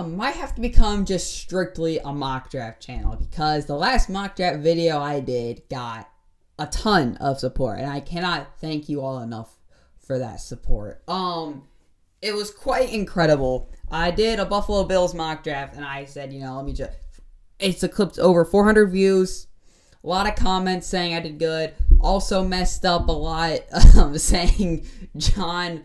might have to become just strictly a mock draft channel, because the last mock draft video I did got a ton of support, and I cannot thank you all enough for that support. It was quite incredible. I did a Buffalo Bills mock draft, and I said, it's eclipsed over 400 views. A lot of comments saying I did good. Also messed up a lot, saying John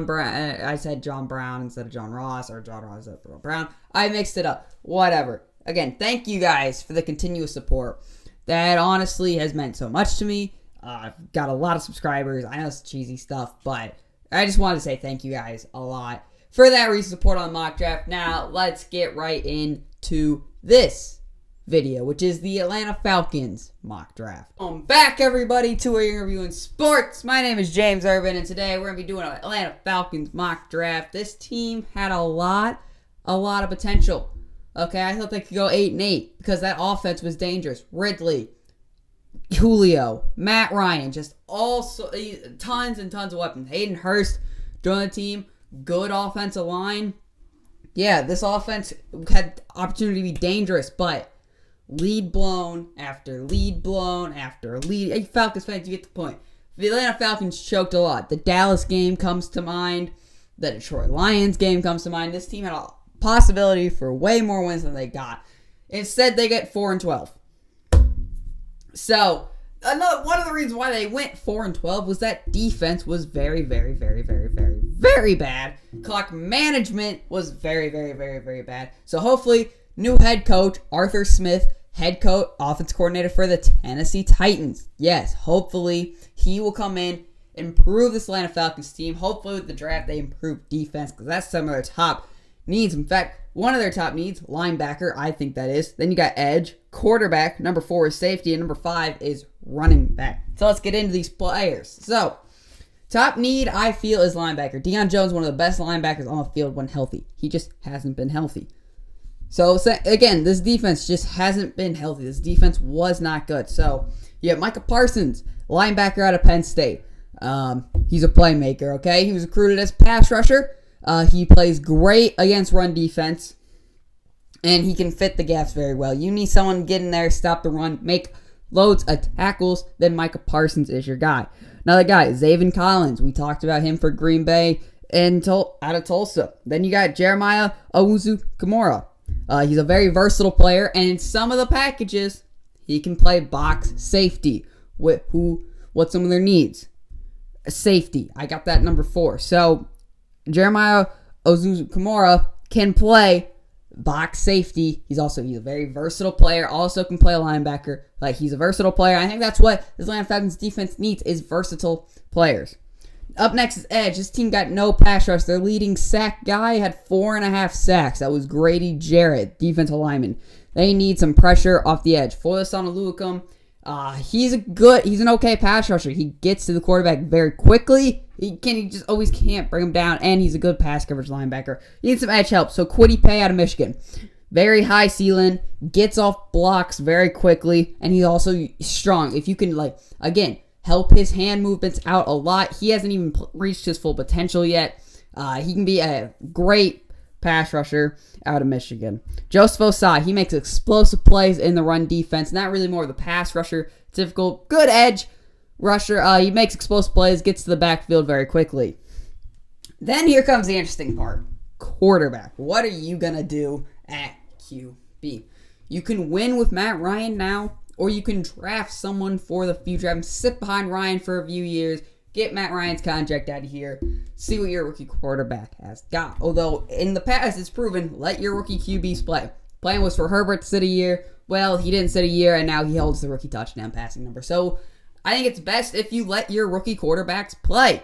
Brown. I said John Brown instead of John Ross, or John Ross instead of Brown. I mixed it up. Whatever. Again, thank you guys for the continuous support. That honestly has meant so much to me. I've got a lot of subscribers. I know it's cheesy stuff, but I just wanted to say thank you guys a lot for that recent support on the mock draft. Now, let's get right into this video, which is the Atlanta Falcons mock draft. Welcome back, everybody, to our interview in sports. My name is James Irvin, and today we're going to be doing an Atlanta Falcons mock draft. This team had a lot of potential. Okay, I thought they could go 8-8 because that offense was dangerous. Ridley, Julio, Matt Ryan, just also tons and tons of weapons. Hayden Hurst joined the team. Good offensive line. Yeah, this offense had opportunity to be dangerous, but lead blown after lead blown after lead. Hey, Falcons fans, you get the point. The Atlanta Falcons choked a lot. The Dallas game comes to mind. The Detroit Lions game comes to mind. This team had a possibility for way more wins than they got. Instead, they get 4-12. So, one of the reasons why they went 4-12 was that defense was very bad. Clock management was very bad. So hopefully, new head coach Arthur Smith, head coach, offense coordinator for the Tennessee Titans. Yes, hopefully he will come in, improve this Atlanta Falcons team. Hopefully with the draft they improve defense, because that's some of their top needs. In fact, one of their top needs, linebacker, I think that is. Then you got edge, quarterback, number 4 is safety, and number 5 is running back. So let's get into these players. So, top need, I feel, is linebacker. Deion Jones, one of the best linebackers on the field when healthy. He just hasn't been healthy. So, again, this defense just hasn't been healthy. This defense was not good. So, you have Micah Parsons, linebacker out of Penn State. He's a playmaker, okay? He was recruited as pass rusher. He plays great against run defense, and he can fit the gaps very well. You need someone to get in there, stop the run, make loads of tackles, then Micah Parsons is your guy. Another guy, Zaven Collins. We talked about him for Green Bay and out of Tulsa. Then you got Jeremiah Owusu-Kamara. He's a very versatile player, and in some of the packages, he can play box safety. What's some of their needs? Safety. I got that number 4. So, Jeremiah Owusu-Kamara can play box safety. He's a very versatile player. Also can play a linebacker. He's a versatile player. I think that's what this Atlanta Falcons defense needs, is versatile players. Up next is edge. This team got no pass rush. Their leading sack guy had 4.5 sacks. That was Grady Jarrett, defensive lineman. They need some pressure off the edge. For the son of Luacum, he's an okay pass rusher. He gets to the quarterback very quickly. He just always can't bring him down, and he's a good pass coverage linebacker. You need some edge help. So Kwity Paye out of Michigan. Very high ceiling, gets off blocks very quickly, and he's also strong. If you can, again, help his hand movements out a lot. He hasn't even reached his full potential yet. He can be a great pass rusher out of Michigan. Joseph Osai, he makes explosive plays in the run defense. Not really more of the pass rusher. Typical good edge rusher. He makes explosive plays, gets to the backfield very quickly. Then here comes the interesting part. Quarterback. What are you going to do at QB? You can win with Matt Ryan now, or you can draft someone for the future. Have him sit behind Ryan for a few years, get Matt Ryan's contract out of here, see what your rookie quarterback has got. Although, in the past, it's proven, let your rookie QBs play. Plan was for Herbert to sit a year. Well, he didn't sit a year, and now he holds the rookie touchdown passing number. So, I think it's best if you let your rookie quarterbacks play.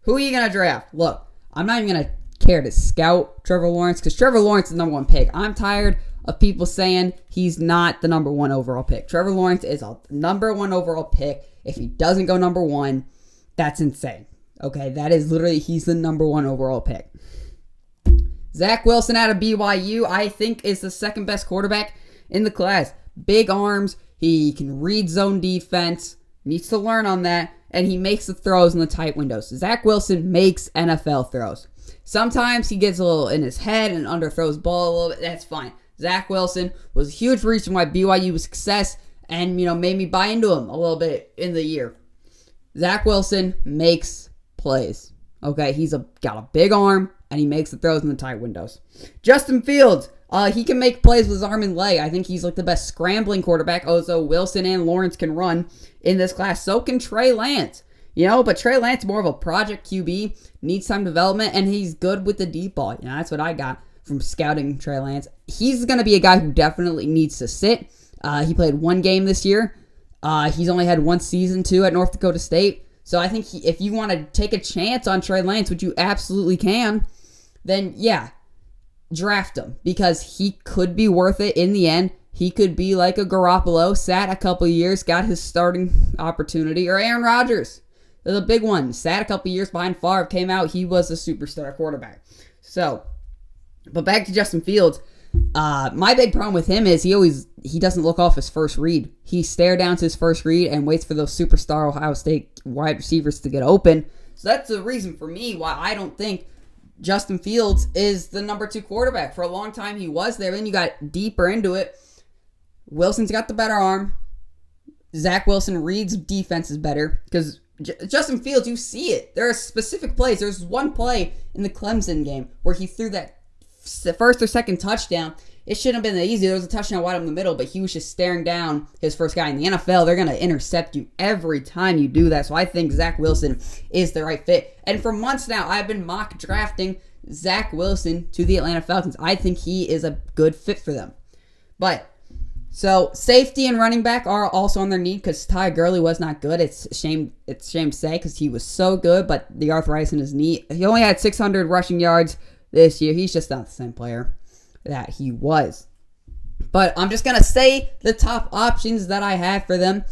Who are you going to draft? Look, I'm not even going to care to scout Trevor Lawrence, because Trevor Lawrence is the number 1 pick. I'm tired of people saying he's not the number 1 overall pick. Trevor Lawrence is a number 1 overall pick. If he doesn't go number 1, that's insane. Okay, that is literally, he's the number 1 overall pick. Zach Wilson out of BYU, I think, is the second best quarterback in the class. Big arms, he can read zone defense, needs to learn on that, and he makes the throws in the tight windows. Zach Wilson makes NFL throws. Sometimes he gets a little in his head and underthrows the ball a little bit. That's fine. Zach Wilson was a huge reason why BYU was success and, made me buy into him a little bit in the year. Zach Wilson makes plays. Okay, he's got a big arm, and he makes the throws in the tight windows. Justin Fields, he can make plays with his arm and leg. I think he's like the best scrambling quarterback. Also, Wilson and Lawrence can run in this class. So can Trey Lance. But Trey Lance, more of a project QB, needs time development, and he's good with the deep ball. That's what I got from scouting Trey Lance. He's going to be a guy who definitely needs to sit. He played one game this year. He's only had one season, too, at North Dakota State. So I think if you want to take a chance on Trey Lance, which you absolutely can, then, yeah, draft him. Because he could be worth it in the end. He could be like a Garoppolo, sat a couple years, got his starting opportunity. Or Aaron Rodgers. The big one. Sat a couple years behind Favre, came out, he was a superstar quarterback. So, but back to Justin Fields. My big problem with him is he doesn't look off his first read. He stares down to his first read and waits for those superstar Ohio State wide receivers to get open. So that's the reason for me why I don't think Justin Fields is the number 2 quarterback. For a long time he was there. Then you got deeper into it. Wilson's got the better arm. Zach Wilson reads defenses better because Justin Fields, you see it. There are specific plays. There's one play in the Clemson game where he threw that first or second touchdown. It shouldn't have been that easy. There was a touchdown wide in the middle, but he was just staring down his first guy. In the NFL, they're going to intercept you every time you do that. So I think Zach Wilson is the right fit. And for months now, I've been mock drafting Zach Wilson to the Atlanta Falcons. I think he is a good fit for them. So safety and running back are also on their need because Ty Gurley was not good. It's a shame to say because he was so good, but the arthritis in his knee. He only had 600 rushing yards this year. He's just not the same player that he was. But I'm just going to say the top options that I have for them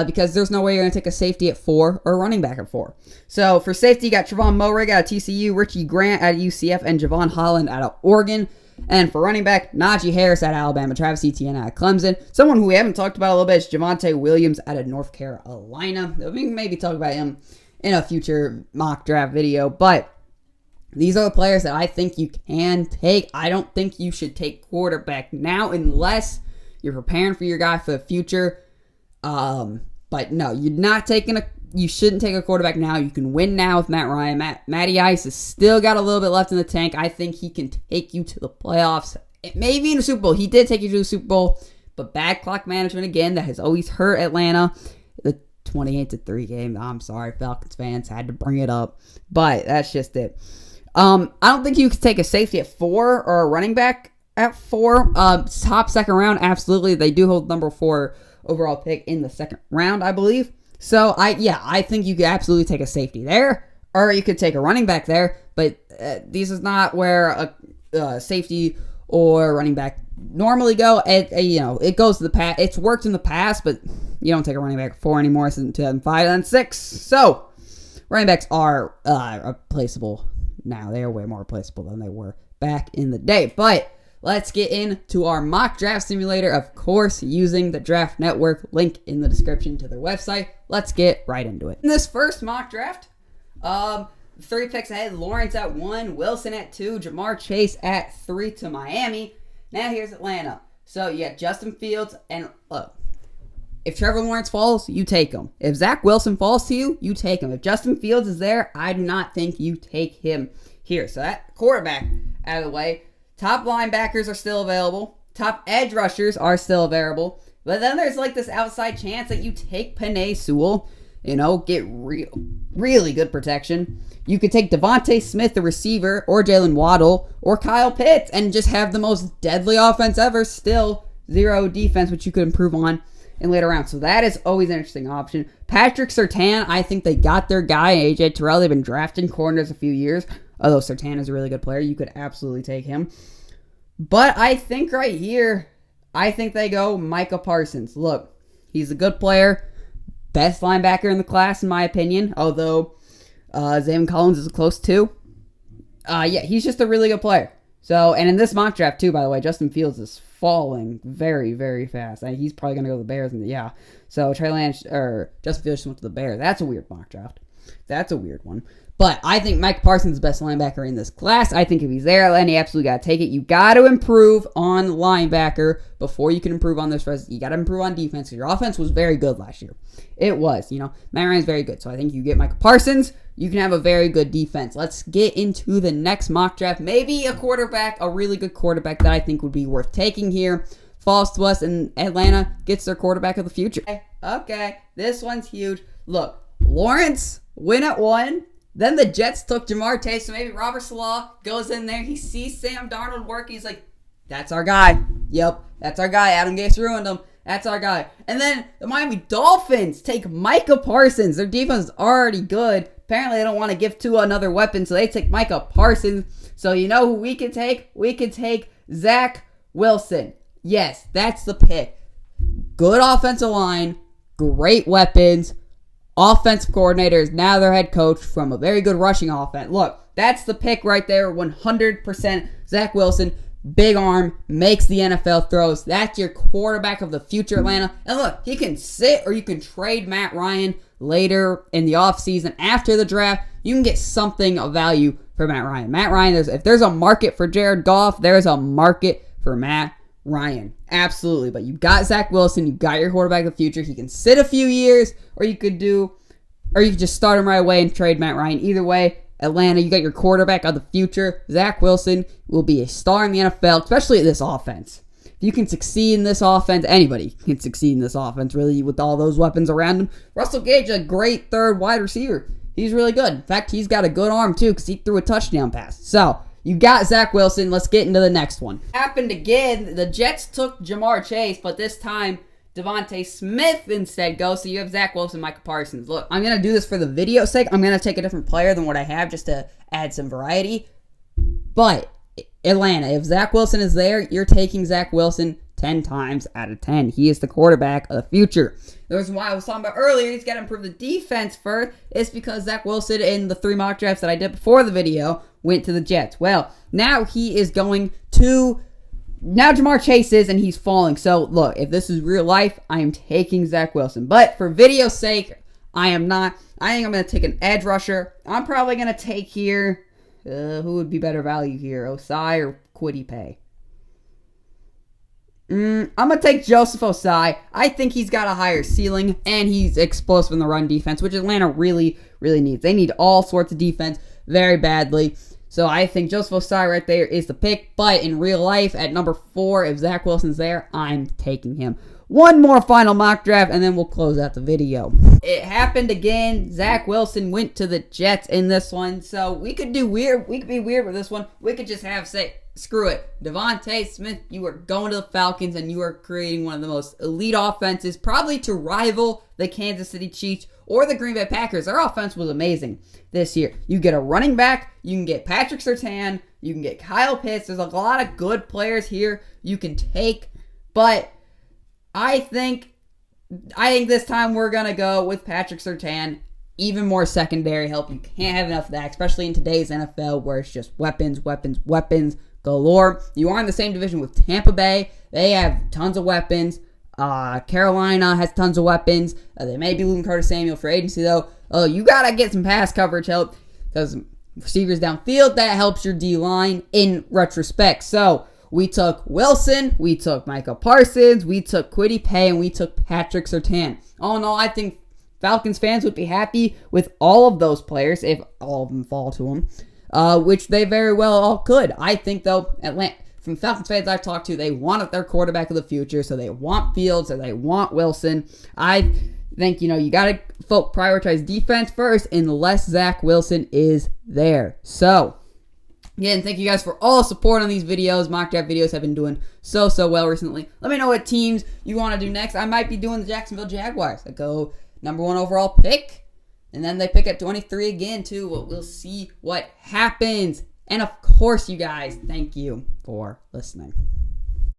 because there's no way you're going to take a safety at 4 or a running back at 4. So for safety, you got Trevon Moehrig out of TCU, Richie Grant out of UCF, and Javon Holland out of Oregon. And for running back, Najee Harris out of Alabama, Travis Etienne out of Clemson. Someone who we haven't talked about a little bit is Javonte Williams out of North Carolina. We can maybe talk about him in a future mock draft video. But these are the players that I think you can take. I don't think you should take quarterback now unless you're preparing for your guy for the future. But no, you shouldn't take a quarterback now. You can win now with Matt Ryan. Matty Ice has still got a little bit left in the tank. I think he can take you to the playoffs. Maybe in the Super Bowl. He did take you to the Super Bowl, but bad clock management again. That has always hurt Atlanta. The 28-3 game. I'm sorry, Falcons fans. Had to bring it up, but that's just it. I don't think you could take a safety at 4 or a running back at 4. Top second round, absolutely. They do hold number 4 overall pick in the second round, I believe. So, I think you could absolutely take a safety there, or you could take a running back there, but this is not where a safety or running back normally go. It goes to the past. It's worked in the past, but you don't take a running back at 4 anymore since 2005 and 6. So, running backs are replaceable now. They are way more replaceable than they were back in the day. But let's get into our mock draft simulator, of course, using the Draft Network link in the description to their website. Let's get right into it. In this first mock draft, 3 picks ahead, Lawrence at 1, Wilson at 2, Jamar Chase at 3 to Miami. Now here's Atlanta. So you got Justin Fields, and look, if Trevor Lawrence falls, you take him. If Zach Wilson falls to you, you take him. If Justin Fields is there, I do not think you take him here. So that quarterback out of the way. Top linebackers are still available. Top edge rushers are still available. But then there's like this outside chance that you take Penei Sewell, get really good protection. You could take Devontae Smith, the receiver, or Jalen Waddle, or Kyle Pitts, and just have the most deadly offense ever. Still 0 defense, which you could improve on in later rounds. So that is always an interesting option. Patrick Surtain, I think they got their guy. AJ Terrell, they've been drafting corners a few years. Although Surtain is a really good player, you could absolutely take him. But I think right here, they go Micah Parsons. Look, he's a good player. Best linebacker in the class, in my opinion. Although Zayvon Collins is close too. He's just a really good player. So, and in this mock draft too, by the way, Justin Fields is falling very, very fast. He's probably going to go to the Bears. So Trey Lance, or Justin Fields just went to the Bears. That's a weird mock draft. That's a weird one. But I think Mike Parsons is the best linebacker in this class. I think if he's there, Atlanta, you absolutely got to take it. You got to improve on linebacker before you can improve on this rest. You got to improve on defense. Your offense was very good last year. It was. Matt Ryan's very good. So I think you get Micah Parsons, you can have a very good defense. Let's get into the next mock draft. Maybe a quarterback, a really good quarterback that I think would be worth taking here. Falls to us, and Atlanta gets their quarterback of the future. Okay, this one's huge. Look, Lawrence win at 1. Then the Jets took Jamar Chase, so maybe Robert Salah goes in there. He sees Sam Darnold working. He's like, that's our guy. Yep, that's our guy. Adam Gase ruined him. That's our guy. And then the Miami Dolphins take Micah Parsons. Their defense is already good. Apparently, they don't want to give Tua another weapon, so they take Micah Parsons. So you know who we can take? We can take Zach Wilson. Yes, that's the pick. Good offensive line, great weapons. Offensive coordinator is now their head coach from a very good rushing offense. Look, that's the pick right there, 100%. Zach Wilson, big arm, makes the NFL throws. That's your quarterback of the future, Atlanta. And look, he can sit or you can trade Matt Ryan later in the offseason after the draft. You can get something of value for Matt Ryan. Matt Ryan, if there's a market for Jared Goff, there's a market for Matt Ryan. Absolutely. But you got Zach Wilson, you got your quarterback of the future. He can sit a few years, or you could just start him right away and trade Matt Ryan. Either way, Atlanta, you got your quarterback of the future. Zach Wilson will be a star in the NFL, especially at this offense. If you can succeed in this offense, anybody can succeed in this offense, really, with all those weapons around him. Russell Gage, a great third wide receiver. He's really good. In fact, he's got a good arm, too, because he threw a touchdown pass. So, you got Zach Wilson. Let's get into the next one. Happened again. The Jets took Jamar Chase, but this time Devontae Smith instead goes. So you have Zach Wilson, Micah Parsons. Look, I'm going to do this for the video's sake. I'm going to take a different player than what I have just to add some variety. But Atlanta, if Zach Wilson is there, you're taking Zach Wilson 10 times out of 10. He is the quarterback of the future. The reason why I was talking about earlier, he's got to improve the defense first, is because Zach Wilson in the 3 mock drafts that I did before the video went to the Jets. Well, now he is going to... Now Jamar Chase is, and he's falling. So, look, if this is real life, I am taking Zach Wilson. But for video's sake, I am not. I think I'm going to take an edge rusher. I'm probably going to take here... who would be better value here? Osai or Kwity Paye? I'm going to take Joseph Osai. I think he's got a higher ceiling, and he's explosive in the run defense, which Atlanta really, really needs. They need all sorts of defense very badly. So I think Joseph Osai right there is the pick. But in real life, at number 4, if Zach Wilson's there, I'm taking him. One more final mock draft, and then we'll close out the video. It happened again. Zach Wilson went to the Jets in this one. So we could do weird. We could be weird with this one. We could just say, screw it. Devontae Smith, you are going to the Falcons, and you are creating one of the most elite offenses, probably to rival the Kansas City Chiefs or the Green Bay Packers. Their offense was amazing this year. You get a running back. You can get Patrick Surtain. You can get Kyle Pitts. There's a lot of good players here you can take. But I think this time we're going to go with Patrick Surtain. Even more secondary help. You can't have enough of that, especially in today's NFL where it's just weapons, weapons, weapons galore. You are in the same division with Tampa Bay. They have tons of weapons. Carolina has tons of weapons. They may be losing Curtis Samuel for agency, though. You got to get some pass coverage help because receivers downfield, that helps your D-line in retrospect. So, we took Wilson, we took Micah Parsons, we took Kwity Paye, and we took Patrick Surtain. All in all, I think Falcons fans would be happy with all of those players if all of them fall to them, which they very well all could. I think, though, from Falcons fans I've talked to, they want their quarterback of the future, so they want Fields, or they want Wilson. I think, you got to prioritize defense first unless Zach Wilson is there. So, again, thank you guys for all the support on these videos. Mock draft videos have been doing so well recently. Let me know what teams you want to do next. I might be doing the Jacksonville Jaguars. I go number 1 overall pick, and then they pick at 23 again, too. We'll see what happens. And, of course, you guys, thank you for listening.